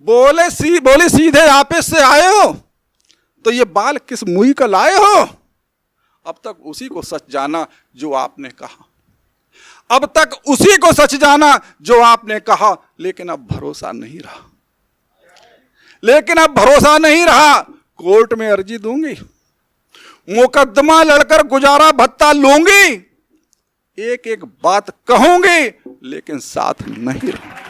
बोले सीधे ऑफिस से आए हो तो ये बाल किस मुई का लाए हो? अब तक उसी को सच जाना जो आपने कहा, अब तक उसी को सच जाना जो आपने कहा, लेकिन अब भरोसा नहीं रहा, लेकिन अब भरोसा नहीं रहा। कोर्ट में अर्जी दूंगी, मुकदमा लड़कर गुजारा भत्ता लूंगी, एक एक बात कहूंगी, लेकिन साथ नहीं रहूंगी।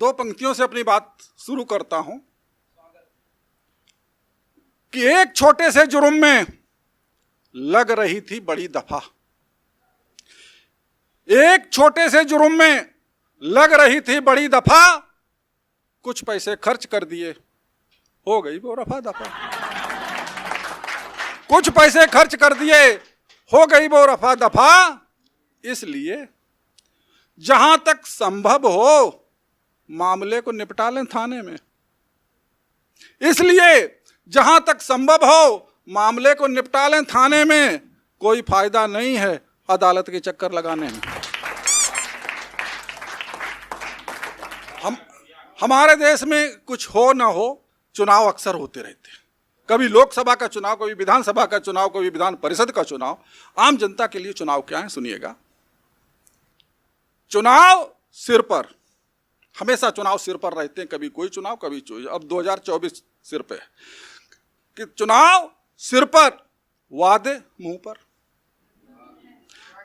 दो पंक्तियों से अपनी बात शुरू करता हूं कि एक छोटे से जुर्म में लग रही थी बड़ी दफा, एक छोटे से जुर्म में लग रही थी बड़ी दफा, कुछ पैसे खर्च कर दिए, हो गई वो रफा दफा। कुछ पैसे खर्च कर दिए, हो गई वो रफा दफा। इसलिए जहां तक संभव हो मामले को निपटा लें थाने में, इसलिए जहां तक संभव हो मामले को निपटा लें थाने में। कोई फायदा नहीं है अदालत के चक्कर लगाने में। हमारे देश में कुछ हो ना हो, चुनाव अक्सर होते रहते हैं। कभी लोकसभा का चुनाव, कभी विधानसभा का चुनाव, कभी विधान परिषद का चुनाव। आम जनता के लिए चुनाव क्या है सुनिएगा। चुनाव सिर पर, हमेशा चुनाव सिर पर रहते हैं, कभी कोई चुनाव कभी कोई। अब 2024 सिर पे कि चुनाव सिर पर, वादे मुंह पर।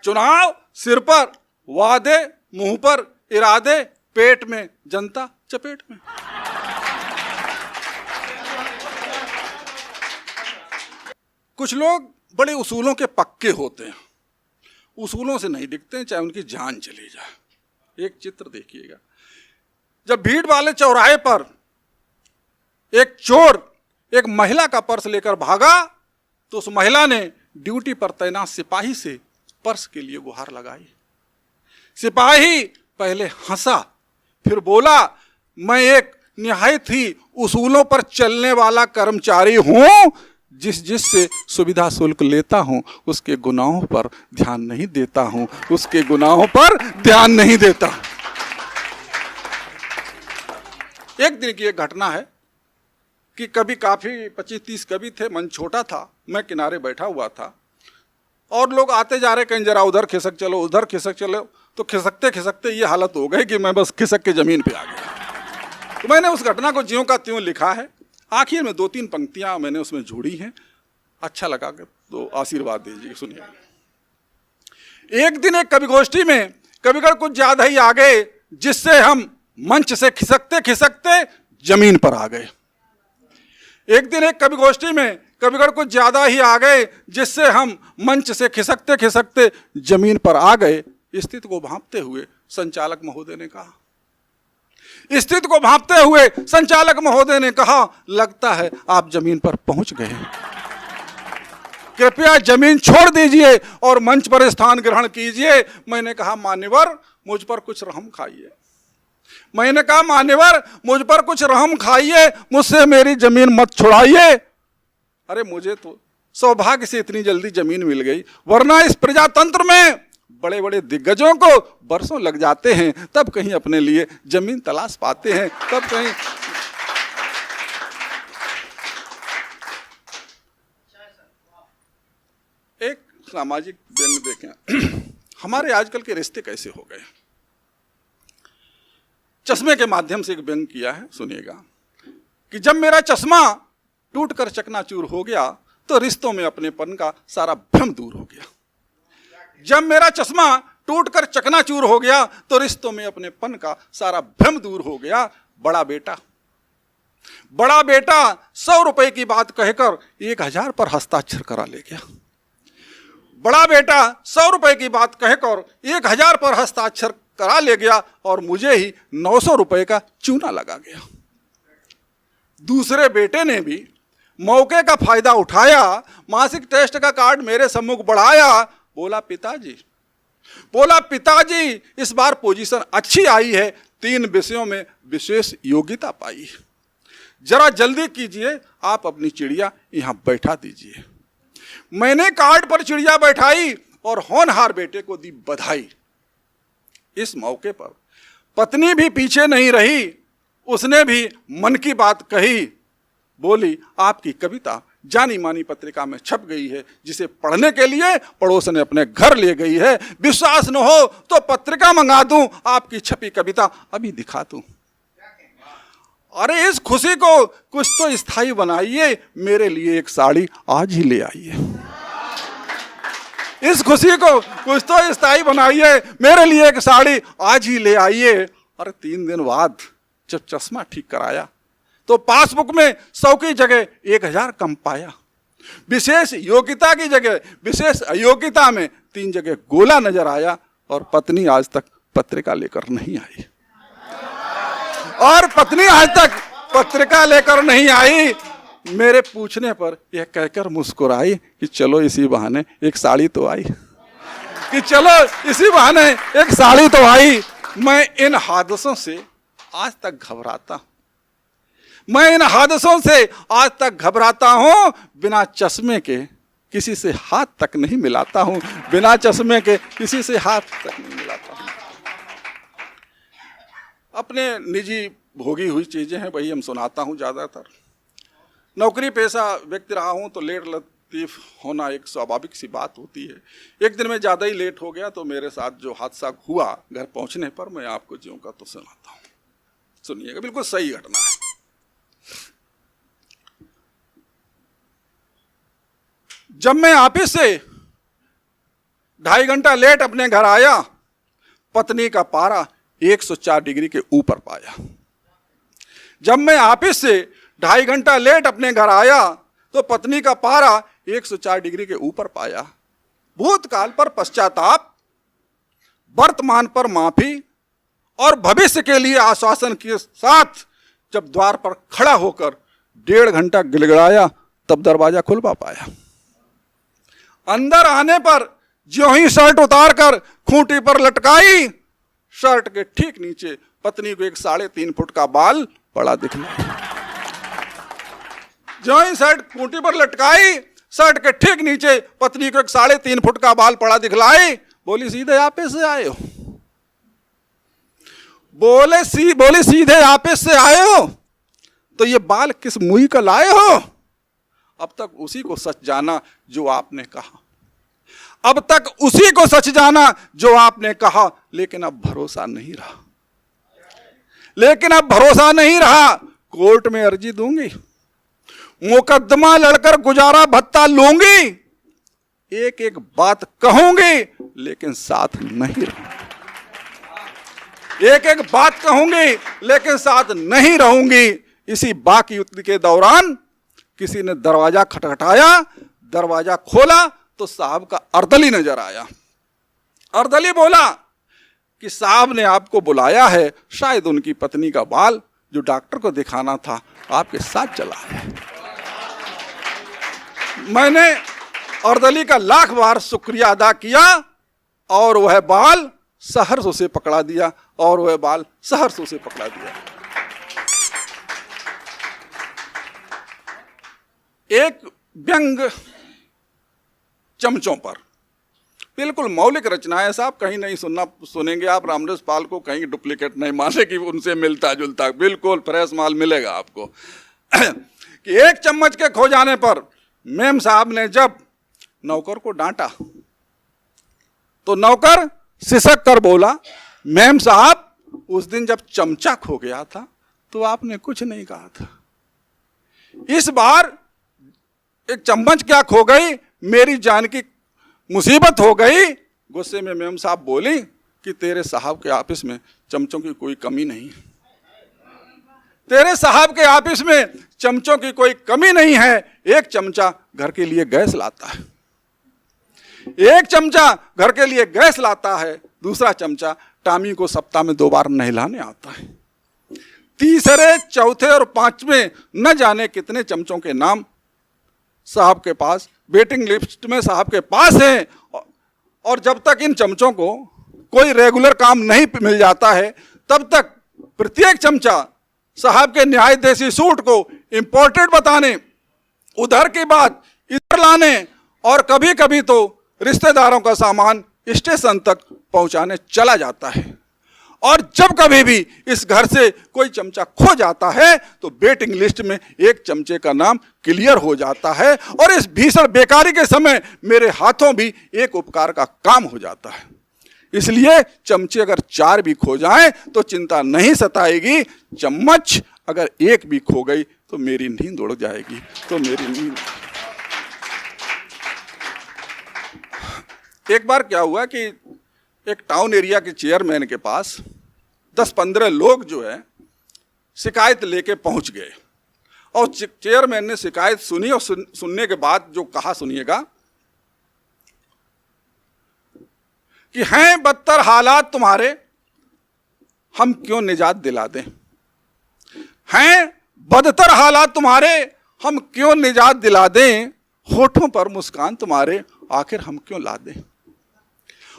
चुनाव सिर पर, वादे मुंह पर, इरादे पेट में, जनता चपेट में। कुछ लोग बड़े उसूलों के पक्के होते हैं, उसूलों से नहीं दिखते हैं चाहे उनकी जान चली जाए। एक चित्र देखिएगा, जब भीड़ वाले चौराहे पर एक चोर एक महिला का पर्स लेकर भागा तो उस महिला ने ड्यूटी पर तैनात सिपाही से पर्स के लिए गुहार लगाई। सिपाही पहले हंसा, फिर बोला, मैं एक निहायत ही उसूलों पर चलने वाला कर्मचारी हूं, जिससे सुविधा शुल्क लेता हूं उसके गुनाहों पर ध्यान नहीं देता हूं, उसके गुनाहों पर ध्यान नहीं देता। एक दिन की एक घटना है कि कभी काफी 25-30 कवि थे, मन छोटा था, मैं किनारे बैठा हुआ था और लोग आते जा रहे, कहीं जरा उधर खिसक चलो, उधर खिसक चलो, तो खिसकते खिसकते ये हालत हो गई कि मैं बस खिसक के जमीन पे आ गया। तो मैंने उस घटना को ज्यों का त्यों लिखा है। आखिर में 2-3 पंक्तियां मैंने उसमें जोड़ी हैं, अच्छा लगा तो आशीर्वाद दीजिए। सुनिए, एक दिन एक कवि गोष्ठी में कविगण कुछ ज्यादा ही आ गए, जिससे हम मंच से खिसकते खिसकते जमीन पर आ गए। एक दिन एक कवि गोष्ठी में कविगण कुछ ज्यादा ही आ गए, जिससे हम मंच से खिसकते खिसकते जमीन पर आ गए। स्थिति को भांपते हुए संचालक महोदय ने कहा, स्थिति को भांपते हुए संचालक महोदय ने कहा, लगता है आप जमीन पर पहुंच गए, कृपया जमीन छोड़ दीजिए और मंच पर स्थान ग्रहण कीजिए। मैंने कहा, मान्यवर मुझ पर कुछ रहम खाइए। मैंने कहा, मान्यवर मुझ पर कुछ रहम खाइए, मुझसे मेरी जमीन मत छुड़ाइए। अरे मुझे तो सौभाग्य से इतनी जल्दी जमीन मिल गई, वरना इस प्रजातंत्र में बड़े बड़े दिग्गजों को बरसों लग जाते हैं, तब कहीं अपने लिए जमीन तलाश पाते हैं, तब कहीं। एक सामाजिक व्यंग देखें, हमारे आजकल के रिश्ते कैसे हो गए। चश्मे के माध्यम से एक व्यंग किया है, सुनिएगा कि जब मेरा चश्मा टूटकर चकनाचूर हो गया तो रिश्तों में अपनेपन का सारा भ्रम दूर हो गया। जब मेरा चश्मा टूटकर चकनाचूर हो गया तो रिश्तों में अपनेपन का सारा भ्रम दूर हो गया। बड़ा बेटा 100 रुपए की बात कहकर 1000 पर हस्ताक्षर करा ले गया। बड़ा बेटा 100 रुपए की बात कहकर 1000 पर हस्ताक्षर करा ले गया और मुझे ही 900 रुपए का चूना लगा गया। दूसरे बेटे ने भी मौके का फायदा उठाया, मासिक टेस्ट का कार्ड मेरे सम्मुख बढ़ाया। बोला पिताजी इस बार पोजीशन अच्छी आई है, 3 विषयों में विशेष योग्यता पाई, जरा जल्दी कीजिए, आप अपनी चिड़िया यहां बैठा दीजिए। मैंने कार्ड पर चिड़िया बैठाई और होनहार बेटे को दी बधाई। इस मौके पर पत्नी भी पीछे नहीं रही, उसने भी मन की बात कही। बोली, आपकी कविता जानी मानी पत्रिका में छप गई है, जिसे पढ़ने के लिए पड़ोस ने अपने घर ले गई है। विश्वास न हो तो पत्रिका मंगा दूं, आपकी छपी कविता अभी दिखा दूं। अरे इस खुशी को कुछ तो स्थायी बनाइए, मेरे लिए एक साड़ी आज ही ले आइए। इस खुशी को कुछ तो स्थायी बनाइए, मेरे लिए एक साड़ी आज ही ले आइए। अरे 3 दिन बाद जब चश्मा ठीक कराया तो पासबुक में 100 की जगह 1000 कम पाया। विशेष योग्यता की जगह विशेष अयोग्यता में 3 जगह गोला नजर आया। और पत्नी आज तक पत्रिका लेकर नहीं आई, और पत्नी आज तक पत्रिका लेकर नहीं आई। मेरे पूछने पर यह कहकर मुस्कुराई कि चलो इसी बहाने एक साड़ी तो आई, कि चलो इसी बहाने एक साड़ी तो आई। मैं इन हादसों से आज तक घबराता हूं, मैं इन हादसों से आज तक घबराता हूं। बिना चश्मे के किसी से हाथ तक नहीं मिलाता हूं, बिना चश्मे के किसी से हाथ तक नहीं मिलाता हूं। अपने निजी भोगी हुई चीजें हैं, वही हम सुनाता हूं ज्यादातर। नौकरी पेशा व्यक्ति रहा हूं तो लेट लतीफ होना एक स्वाभाविक सी बात होती है। एक दिन मैं ज़्यादा ही लेट हो गया तो मेरे साथ जो हादसा हुआ घर पहुंचने पर, मैं आपको ज्यों का तो सुनाता हूं, सुनिएगा, बिल्कुल सही घटना है। जब मैं ऑफिस से 2.5 घंटा लेट अपने घर आया, पत्नी का पारा 104 डिग्री के ऊपर पाया। जब मैं ऑफिस से 2.5 घंटा लेट अपने घर आया तो पत्नी का पारा 104 डिग्री के ऊपर पाया। भूतकाल पर पश्चाताप, वर्तमान पर माफी और भविष्य के लिए आश्वासन के साथ जब द्वार पर खड़ा होकर 1.5 घंटा गिड़गिड़ाया, तब दरवाजा खुल पाया। अंदर आने पर ज्यों ही शर्ट उतारकर खूंटी पर लटकाई, शर्ट के ठीक नीचे पत्नी को एक 3.5 फुट का बाल पड़ा दिखला। ज्यों ही शर्ट खूंटी पर लटकाई, शर्ट के ठीक नीचे पत्नी को एक 3.5 फुट का बाल पड़ा दिखलाई। बोली, सीधे ऑफिस से आए हो? बोली सीधे ऑफिस से आए हो तो ये बाल किस मुई का लाए हो? अब तक उसी को सच जाना जो आपने कहा, अब तक उसी को सच जाना जो आपने कहा, लेकिन अब भरोसा नहीं रहा, लेकिन अब भरोसा नहीं रहा। कोर्ट में अर्जी दूंगी, मुकदमा लड़कर गुजारा भत्ता लूंगी, एक एक बात कहूंगी लेकिन साथ नहीं रहूंगी, एक एक बात कहूंगी लेकिन साथ नहीं रहूंगी। इसी बाकी युद्ध के दौरान किसी ने दरवाजा खटखटाया, दरवाजा खोला तो साहब का अर्दली नजर आया। अर्दली बोला कि साहब ने आपको बुलाया है, शायद उनकी पत्नी का बाल जो डॉक्टर को दिखाना था आपके साथ चला है। मैंने अर्दली का लाख बार शुक्रिया अदा किया और वह बाल सहर्ष उसे पकड़ा दिया, और वह बाल सहर्ष उसे पकड़ा दिया। एक व्यंग चमचों पर, बिल्कुल मौलिक रचना है साहब, कहीं नहीं सुनेंगे आप रामदास पाल को, कहीं डुप्लीकेट नहीं माने कि उनसे मिलता जुलता, बिल्कुल फ्रेश माल मिलेगा आपको। कि एक चम्मच के खो जाने पर मेम साहब ने जब नौकर को डांटा तो नौकर सिसक कर बोला, मेम साहब उस दिन जब चमचा खो गया था तो आपने कुछ नहीं कहा था, इस बार एक चम्मच क्या खो गई, मेरी जान की मुसीबत हो गई। गुस्से में मेम साहब बोली कि तेरे साहब के ऑफिस में चमचों की कोई कमी नहीं, तेरे साहब के ऑफिस में चमचों की कोई कमी नहीं है। एक चमचा घर के लिए गैस लाता है, एक चमचा घर के लिए गैस लाता है, दूसरा चमचा टामी को सप्ताह में 2 बार नहलाने आता है। तीसरे, चौथे और 5वें न जाने कितने चमचों के नाम साहब के पास वेटिंग लिस्ट में साहब के पास है। और जब तक इन चमचों को कोई रेगुलर काम नहीं मिल जाता है, तब तक प्रत्येक चमचा साहब के न्याय देसी सूट को इंपोर्टेड बताने, उधर की बात इधर लाने, और कभी कभी तो रिश्तेदारों का सामान स्टेशन तक पहुंचाने चला जाता है। और जब कभी भी इस घर से कोई चमचा खो जाता है तो वेटिंग लिस्ट में एक चमचे का नाम क्लियर हो जाता है। और इस भीषण बेकारी के समय मेरे हाथों भी एक उपकार का काम हो जाता है। इसलिए चमचे अगर 4 भी खो जाएं तो चिंता नहीं सताएगी, चम्मच अगर एक भी खो गई तो मेरी नींद उड़ जाएगी, तो मेरी नींद। एक बार क्या हुआ कि एक टाउन एरिया के चेयरमैन के पास 10-15 लोग जो है शिकायत लेके पहुंच गए। और चेयरमैन ने शिकायत सुनी और सुनने के बाद जो कहा सुनिएगा कि हैं बदतर हालात तुम्हारे, हम क्यों निजात दिला दें। हैं बदतर हालात तुम्हारे, हम क्यों निजात दिला दें। होठों पर मुस्कान तुम्हारे, आखिर हम क्यों ला दें।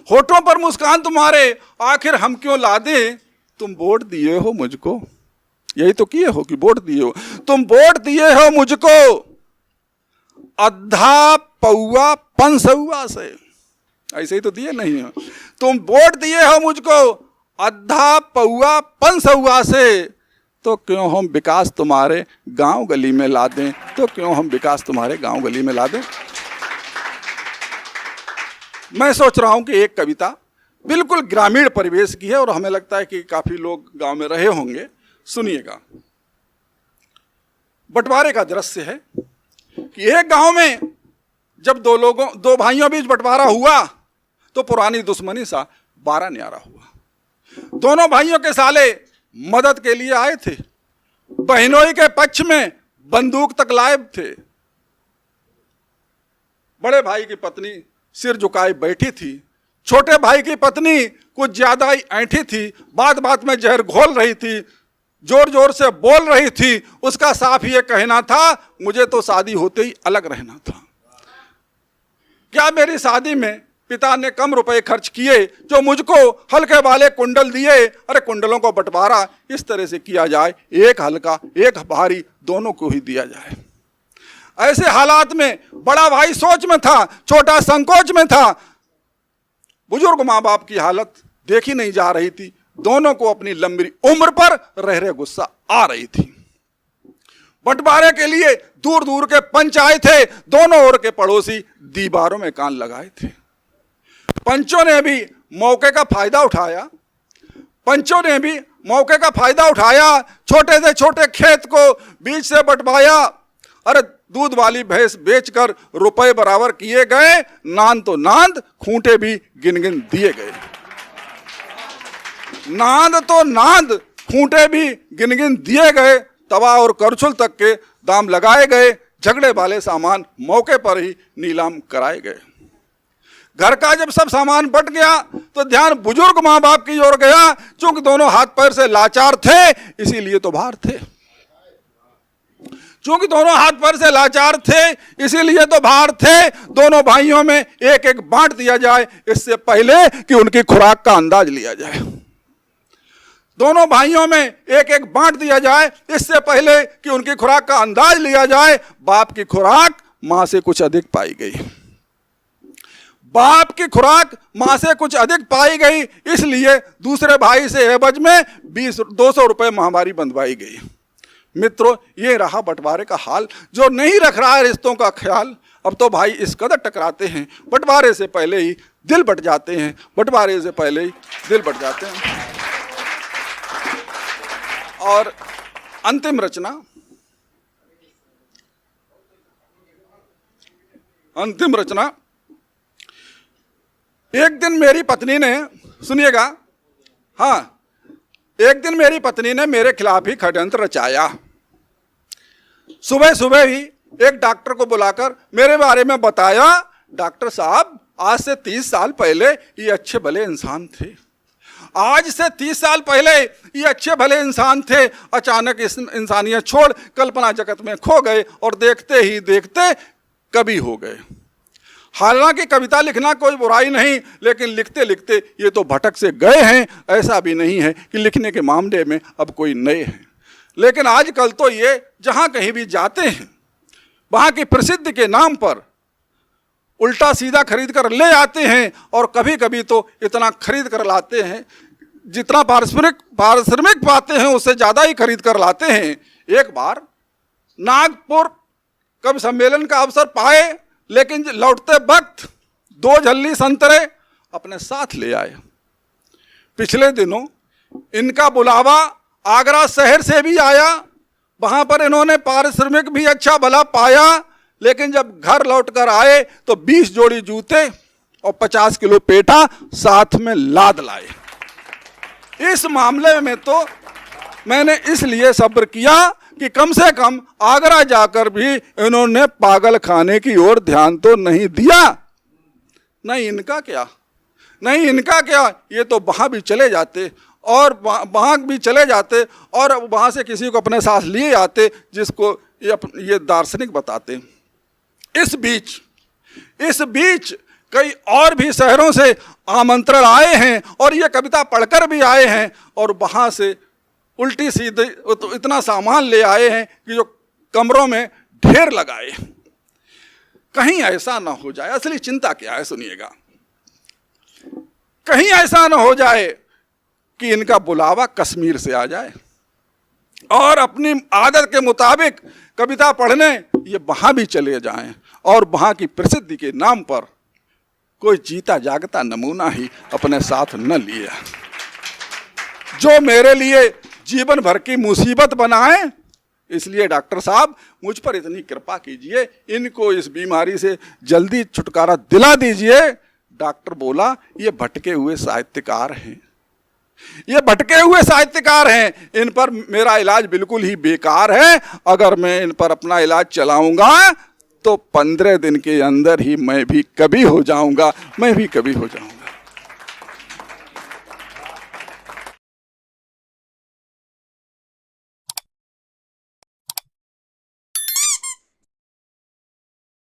होठों पर मुस्कान तुम्हारे, आखिर हम क्यों ला दें। तुम वोट दिए हो मुझको, यही तो किए हो कि वोट दिए हो। तुम वोट दिए हो मुझको अद्धा पौआ पंसौआ से, ऐसे ही तो दिए नहीं हो। तुम वोट दिए हो मुझको अद्धा पौआ पंसौआ से, तो क्यों हम विकास तुम्हारे गांव गली में ला दें, तो क्यों हम विकास तुम्हारे गांव गली में ला दें। मैं सोच रहा हूं कि एक कविता बिल्कुल ग्रामीण परिवेश की है और हमें लगता है कि काफी लोग गांव में रहे होंगे। सुनिएगा। बंटवारे का दृश्य है कि एक गांव में जब दो भाइयों बीच बंटवारा हुआ तो पुरानी दुश्मनी सा 12 न्यारा हुआ। दोनों भाइयों के साले मदद के लिए आए थे, बहनोई के पक्ष में बंदूक तक लाए थे। बड़े भाई की पत्नी सिर झुकाए बैठी थी, छोटे भाई की पत्नी कुछ ज्यादा ही ऐंठी थी, बात बात में जहर घोल रही थी, जोर जोर से बोल रही थी। उसका साफ ये कहना था, मुझे तो शादी होते ही अलग रहना था। क्या मेरी शादी में पिता ने कम रुपए खर्च किए जो मुझको हल्के वाले कुंडल दिए। अरे कुंडलों को बंटवारा इस तरह से किया जाए, एक हल्का एक भारी दोनों को ही दिया जाए। ऐसे हालात में बड़ा भाई सोच में था, छोटा संकोच में था। बुजुर्ग माँ बाप की हालत देखी नहीं जा रही थी, दोनों को अपनी लंबी उम्र पर रह रहे गुस्सा आ रही थी। बंटवारे के लिए दूर दूर के पंच आए थे, दोनों ओर के पड़ोसी दीवारों में कान लगाए थे। पंचों ने भी मौके का फायदा उठाया, छोटे से छोटे खेत को बीच से बंटवाया। अरे दूध वाली भैंस बेचकर रुपए बराबर किए गए, नांद तो नांद खूंटे भी गिन गिन दिए गए। नांद तो नांद खूंटे भी गिन गिन दिए गए, तवा और करछुल तक के दाम लगाए गए, झगड़े वाले सामान मौके पर ही नीलाम कराए गए। घर का जब सब सामान बट गया तो ध्यान बुजुर्ग माँ बाप की ओर गया। चूंकि दोनों हाथ पैर से लाचार थे इसीलिए तो बाहर थे, चूंकि दोनों हाथ पैर से लाचार थे इसीलिए तो बाहर थे। दोनों भाइयों में एक एक बांट दिया जाए इससे पहले कि उनकी खुराक का अंदाज लिया जाए। दोनों भाइयों में एक एक बांट दिया जाए इससे पहले कि उनकी खुराक का अंदाज लिया जाए। बाप की खुराक मां से कुछ अधिक पाई गई, बाप की खुराक मां से कुछ अधिक पाई गई, इसलिए दूसरे भाई से एवज में 200 रुपए महामारी बंधवाई गई। मित्रों, ये रहा बंटवारे का हाल, जो नहीं रख रहा है रिश्तों का ख्याल। अब तो भाई इस कदर टकराते हैं, बंटवारे से पहले ही दिल बट जाते हैं, बंटवारे से पहले ही दिल बट जाते हैं। और अंतिम रचना, एक दिन मेरी पत्नी ने, सुनिएगा, हाँ, एक दिन मेरी पत्नी ने मेरे खिलाफ ही षड्यंत्र रचाया। सुबह सुबह ही एक डॉक्टर को बुलाकर मेरे बारे में बताया, डॉक्टर साहब आज से 30 साल पहले ये अच्छे भले इंसान थे, आज से 30 साल पहले ये अच्छे भले इंसान थे, अचानक इस इंसानियत छोड़ कल्पना जगत में खो गए और देखते ही देखते कवि हो गए। हालांकि कविता लिखना कोई बुराई नहीं, लेकिन लिखते लिखते ये तो भटक से गए हैं। ऐसा भी नहीं है कि लिखने के मामले में अब कोई नए हैं, लेकिन आजकल तो ये जहाँ कहीं भी जाते हैं वहाँ की प्रसिद्धि के नाम पर उल्टा सीधा खरीद कर ले आते हैं, और कभी कभी तो इतना खरीद कर लाते हैं, जितना पारिश्रमिक पाते हैं उससे ज़्यादा ही खरीद कर लाते हैं। एक बार नागपुर कवि सम्मेलन का अवसर पाए, लेकिन लौटते वक्त 2 झल्ली संतरे अपने साथ ले आए। पिछले दिनों इनका बुलावा आगरा शहर से भी आया, वहाँ पर इन्होंने पारिश्रमिक भी अच्छा भला पाया, लेकिन जब घर लौट कर आए तो 20 जोड़ी जूते और 50 किलो पेठा साथ में लाद लाए। इस मामले में तो मैंने इसलिए सब्र किया कि कम से कम आगरा जाकर भी इन्होंने पागल खाने की ओर ध्यान तो नहीं दिया। नहीं इनका क्या, ये तो वहाँ भी चले जाते और वहाँ भी चले जाते और वहाँ से किसी को अपने साथ लिए आते, जिसको ये दार्शनिक बताते। इस बीच कई और भी शहरों से आमंत्रण आए हैं और ये कविता पढ़कर भी आए हैं, और वहाँ से उल्टी सीधी तो इतना सामान ले आए हैं कि जो कमरों में ढेर लगाए। कहीं ऐसा ना हो जाए, असली चिंता क्या है सुनिएगा, कहीं ऐसा ना हो जाए कि इनका बुलावा कश्मीर से आ जाए और अपनी आदत के मुताबिक कविता पढ़ने ये वहाँ भी चले जाएं, और वहाँ की प्रसिद्धि के नाम पर कोई जीता जागता नमूना ही अपने साथ न लिए, जो मेरे लिए जीवन भर की मुसीबत बनाए। इसलिए डॉक्टर साहब मुझ पर इतनी कृपा कीजिए, इनको इस बीमारी से जल्दी छुटकारा दिला दीजिए। डॉक्टर बोला ये भटके हुए साहित्यकार हैं, इन पर मेरा इलाज बिल्कुल ही बेकार है। अगर मैं इन पर अपना इलाज चलाऊंगा तो 15 दिन के अंदर ही मैं भी कभी हो जाऊंगा।